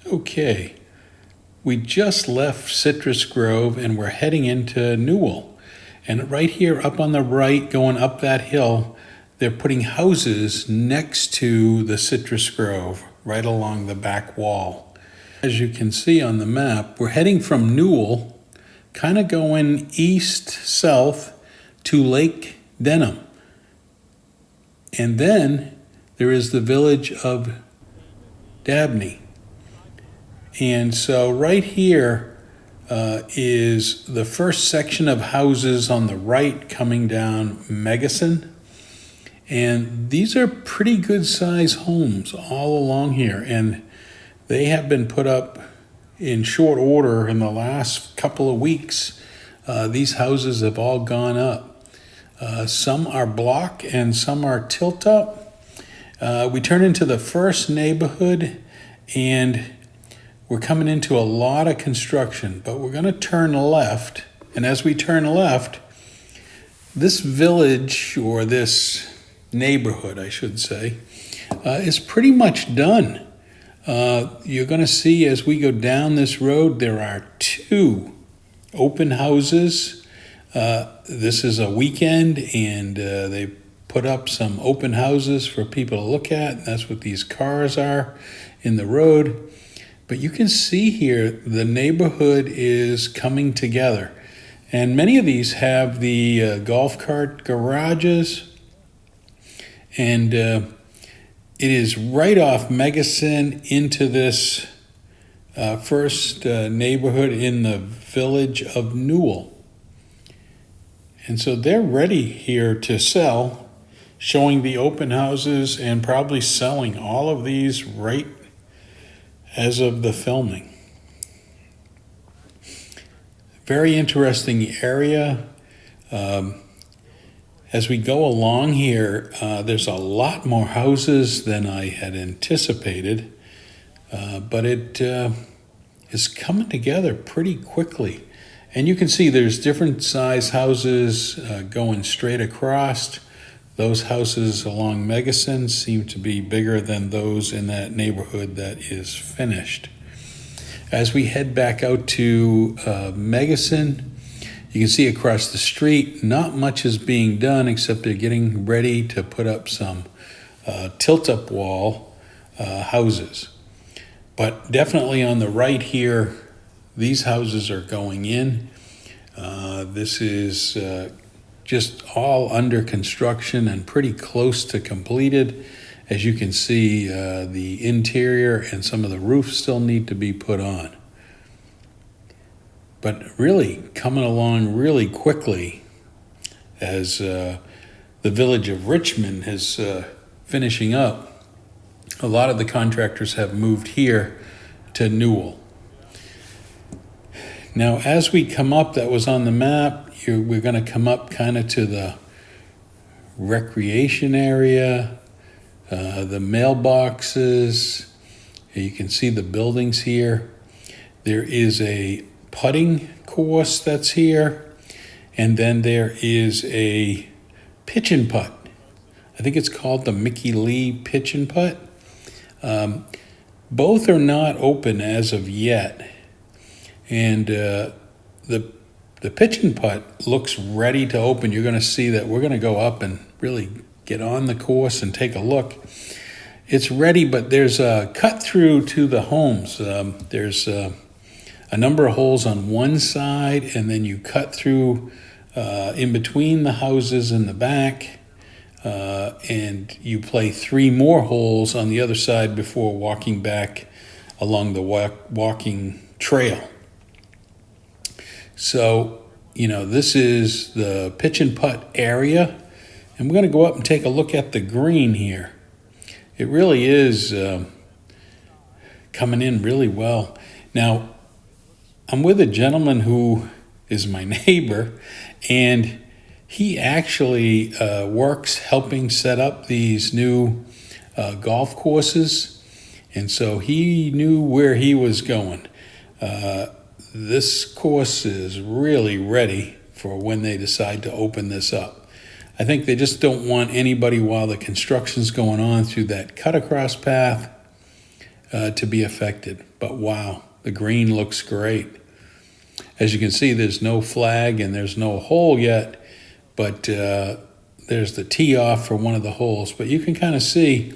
Okay, we just left Citrus Grove and we're heading into Newell. And right here up on the right, going up that hill, they're putting houses next to the Citrus Grove, right along the back wall. As you can see on the map, we're heading from Newell, kind of going east-south to Lake Denham. And then there is the Village of Dabney. And so right here is the first section of houses on the right coming down Megacin. And these are pretty good size homes all along here. And they have been put up in short order in the last couple of weeks. These houses have all gone up. Some are block and some are tilt up. We turn into the first neighborhood and we're coming into a lot of construction, but we're going to turn left. And as we turn left, this village, or this neighborhood, I should say, is pretty much done. You're going to see as we go down this road, there are 2 open houses. This is a weekend, and they put up some open houses for people to look at. That's what these cars are in the road. But you can see here the neighborhood is coming together. And many of these have the golf cart garages. And it is right off Megacin into this first neighborhood in the Village of Newell. And so they're ready here to sell, showing the open houses and probably selling all of these right as of the filming. Very interesting area. As we go along here, there's a lot more houses than I had anticipated, but it is coming together pretty quickly. And you can see there's different size houses going straight across. Those houses along Megacin seem to be bigger than those in that neighborhood that is finished. As we head back out to Megacin, you can see across the street, not much is being done except they're getting ready to put up some tilt-up wall houses. But definitely on the right here, these houses are going in. This is just all under construction and pretty close to completed. As you can see, the interior and some of the roofs still need to be put on. But really coming along really quickly as the Village of Richmond is finishing up. A lot of the contractors have moved here to Newell. Now, as we come up, that was on the map, we're going to come up kind of to the recreation area, the mailboxes. You can see the buildings here. There is a putting course that's here, and then there is a pitch and putt. I think it's called the Mickey Lee Pitch and Putt. Both are not open as of yet. And the pitch and putt looks ready to open. You're going to see that we're going to go up and really get on the course and take a look. It's ready, but there's a cut through to the homes. There's a number of holes on one side, and then you cut through in between the houses in the back, and you play 3 more holes on the other side before walking back along the walking trail. So, this is the pitch and putt area, and we're going to go up and take a look at the green here. It really is coming in really well. Now, I'm with a gentleman who is my neighbor, and he actually works helping set up these new golf courses, and so he knew where he was going. This course is really ready for when they decide to open this up. I think they just don't want anybody while the construction's going on through that cut across path to be affected. But wow, the green looks great. As you can see, there's no flag and there's no hole yet, but there's the tee off for one of the holes. But you can kind of see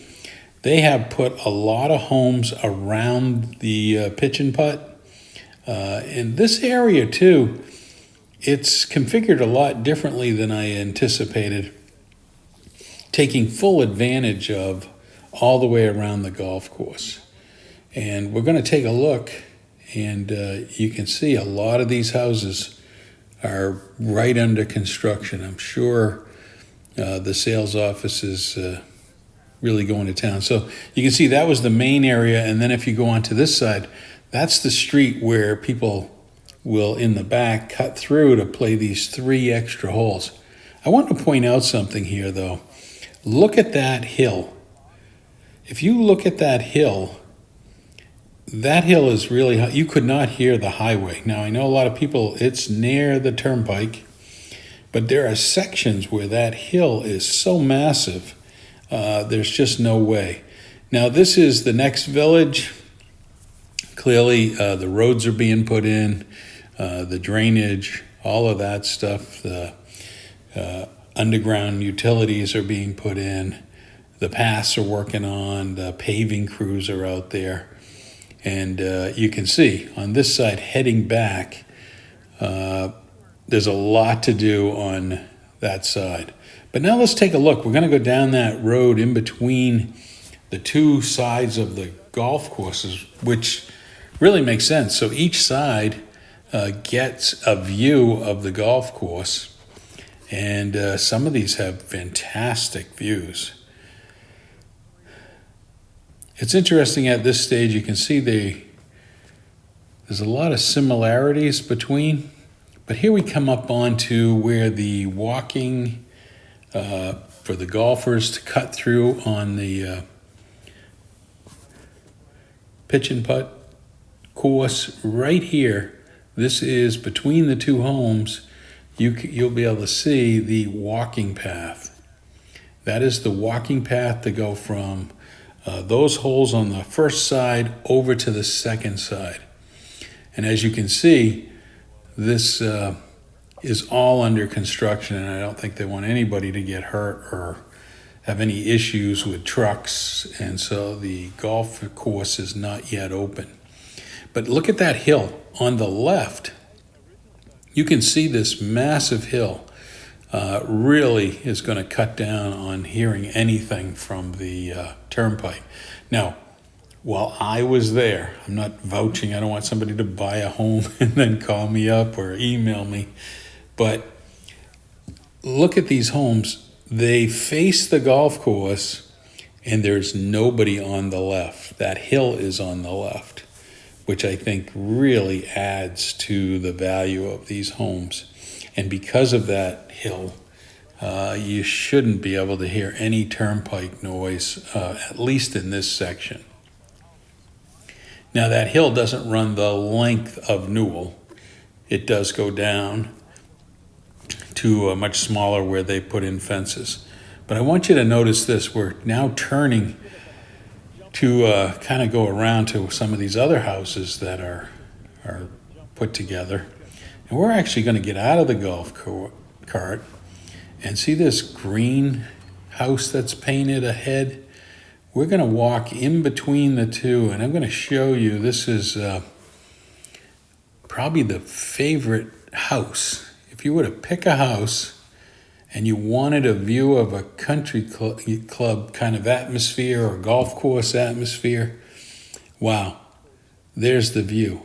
they have put a lot of homes around the pitch and putt. In this area too, it's configured a lot differently than I anticipated, taking full advantage of all the way around the golf course. And we're going to take a look, and you can see a lot of these houses are right under construction. I'm sure the sales office is really going to town. So you can see that was the main area, and then if you go onto this side, that's the street where people will, in the back, cut through to play these 3 extra holes. I want to point out something here, though. Look at that hill. If you look at that hill is really high. You could not hear the highway. Now, I know a lot of people, it's near the turnpike, but there are sections where that hill is so massive, there's just no way. Now, this is the next village. Clearly, the roads are being put in, the drainage, all of that stuff, the underground utilities are being put in, the paths are working on, the paving crews are out there. And you can see on this side heading back, there's a lot to do on that side. But now let's take a look. We're going to go down that road in between the 2 sides of the golf courses, which really makes sense. So each side gets a view of the golf course. And some of these have fantastic views. It's interesting at this stage, you can see there's a lot of similarities between, but here we come up onto where the walking for the golfers to cut through on the pitch and putt course right here. This is between the 2 homes. You'll be able to see the walking path. That is the walking path to go from those holes on the first side over to the second side. And as you can see, this is all under construction, and I don't think they want anybody to get hurt or have any issues with trucks, and so the golf course is not yet open. But look at that hill on the left. You can see this massive hill really is going to cut down on hearing anything from the turnpike. Now, while I was there, I'm not vouching. I don't want somebody to buy a home and then call me up or email me. But look at these homes. They face the golf course, and there's nobody on the left. That hill is on the left, which I think really adds to the value of these homes. And because of that hill, you shouldn't be able to hear any turnpike noise, at least in this section. Now, that hill doesn't run the length of Newell. It does go down to a much smaller where they put in fences. But I want you to notice this. We're now turning to kind of go around to some of these other houses that are put together. And we're actually going to get out of the golf cart and see this green house that's painted ahead. We're going to walk in between the 2, and I'm going to show you, this is probably the favorite house. If you were to pick a house and you wanted a view of a country club kind of atmosphere or golf course atmosphere, wow, there's the view.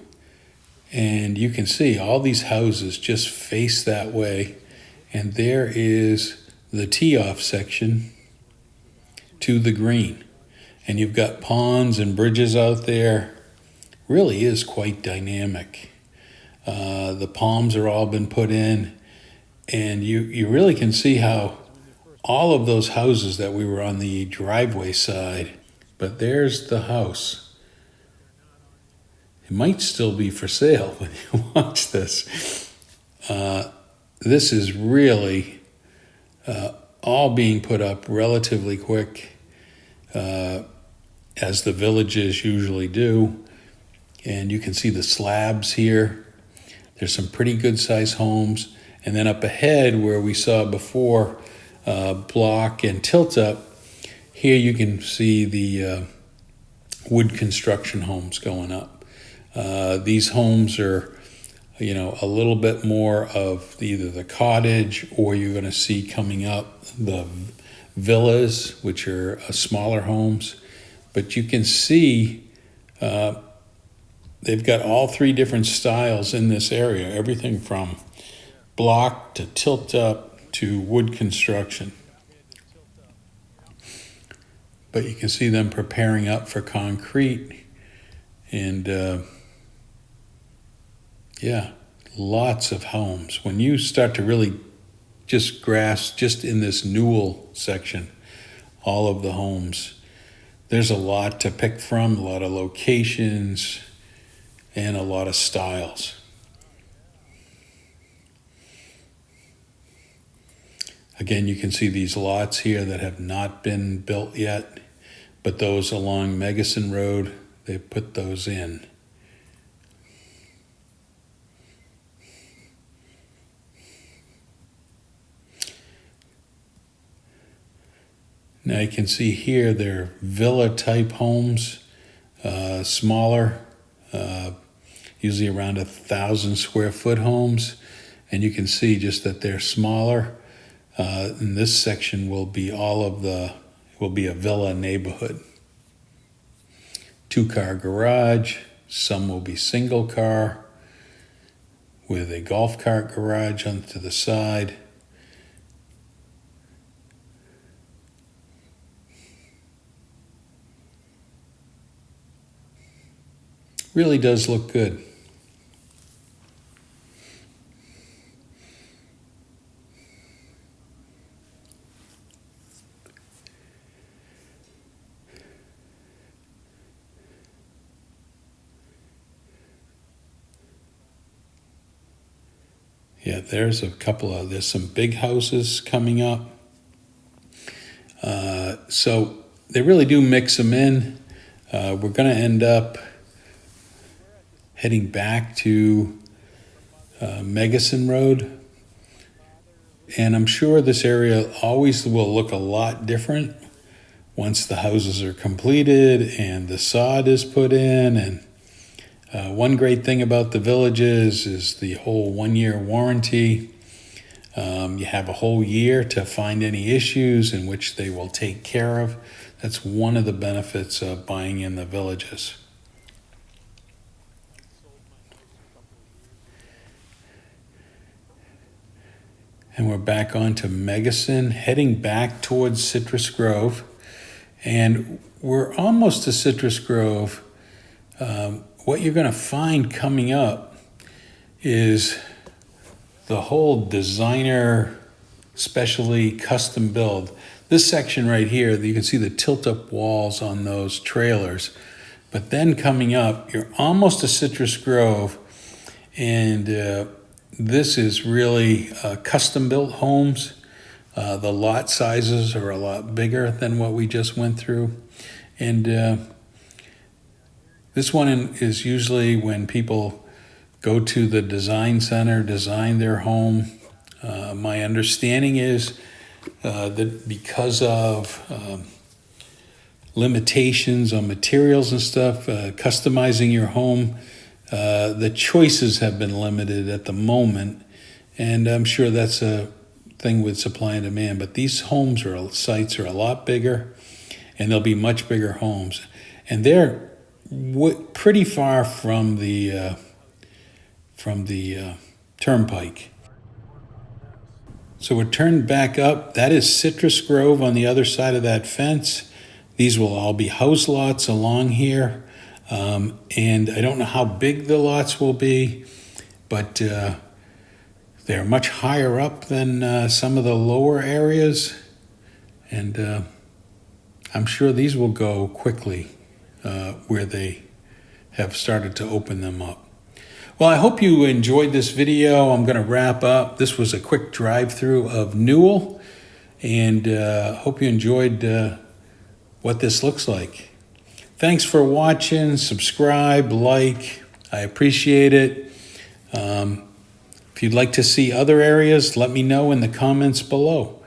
And you can see all these houses just face that way. And there is the tee-off section to the green. And you've got ponds and bridges out there. Really is quite dynamic. The palms are all been put in. And you really can see how all of those houses that we were on the driveway side, but there's the house. It might still be for sale when you watch this. This is really all being put up relatively quick. as the villages usually do. And you can see the slabs here. There's some pretty good sized homes. And then up ahead where we saw before, block and tilt up, here you can see the wood construction homes going up. These homes are, a little bit more of either the cottage, or you're going to see coming up the villas, which are smaller homes. But you can see they've got all three different styles in this area, everything from block to tilt up to wood construction. But you can see them preparing up for concrete. And lots of homes. When you start to really just grasp, just in this Newell section, all of the homes, there's a lot to pick from, a lot of locations, and a lot of styles. Again, you can see these lots here that have not been built yet, but those along Megason Road, they put those in. Now you can see here they're villa type homes, smaller, usually around 1,000 square foot homes. And you can see just that they're smaller. And this section will be will be a villa neighborhood. 2-car garage, some will be single car with a golf cart garage onto the side. Really does look good. Yeah, there's some big houses coming up. So they really do mix them in. We're going to end up heading back to Megason Road. And I'm sure this area always will look a lot different once the houses are completed and the sod is put in. And one great thing about the villages is the whole 1-year warranty. You have a whole year to find any issues, in which they will take care of. That's one of the benefits of buying in the villages. And we're back on to Megason, heading back towards Citrus Grove. And we're almost to Citrus Grove. What you're going to find coming up is the whole designer, specially custom build. This section right here, you can see the tilt-up walls on those trailers. But then coming up, you're almost to Citrus Grove, and this is really custom-built homes. The lot sizes are a lot bigger than what we just went through. And this one is usually when people go to the design center, design their home. My understanding is that because of limitations on materials and stuff, customizing your home, the choices have been limited at the moment, and I'm sure that's a thing with supply and demand. But these sites are a lot bigger, and they'll be much bigger homes, and they're pretty far from the turnpike. So we're turned back up. That is Citrus Grove on the other side of that fence. These will all be house lots along here. And I don't know how big the lots will be, but they're much higher up than some of the lower areas. And I'm sure these will go quickly where they have started to open them up. Well, I hope you enjoyed this video. I'm going to wrap up. This was a quick drive-through of Newell, and hope you enjoyed what this looks like. Thanks for watching. Subscribe, like. I appreciate it. If you'd like to see other areas, let me know in the comments below.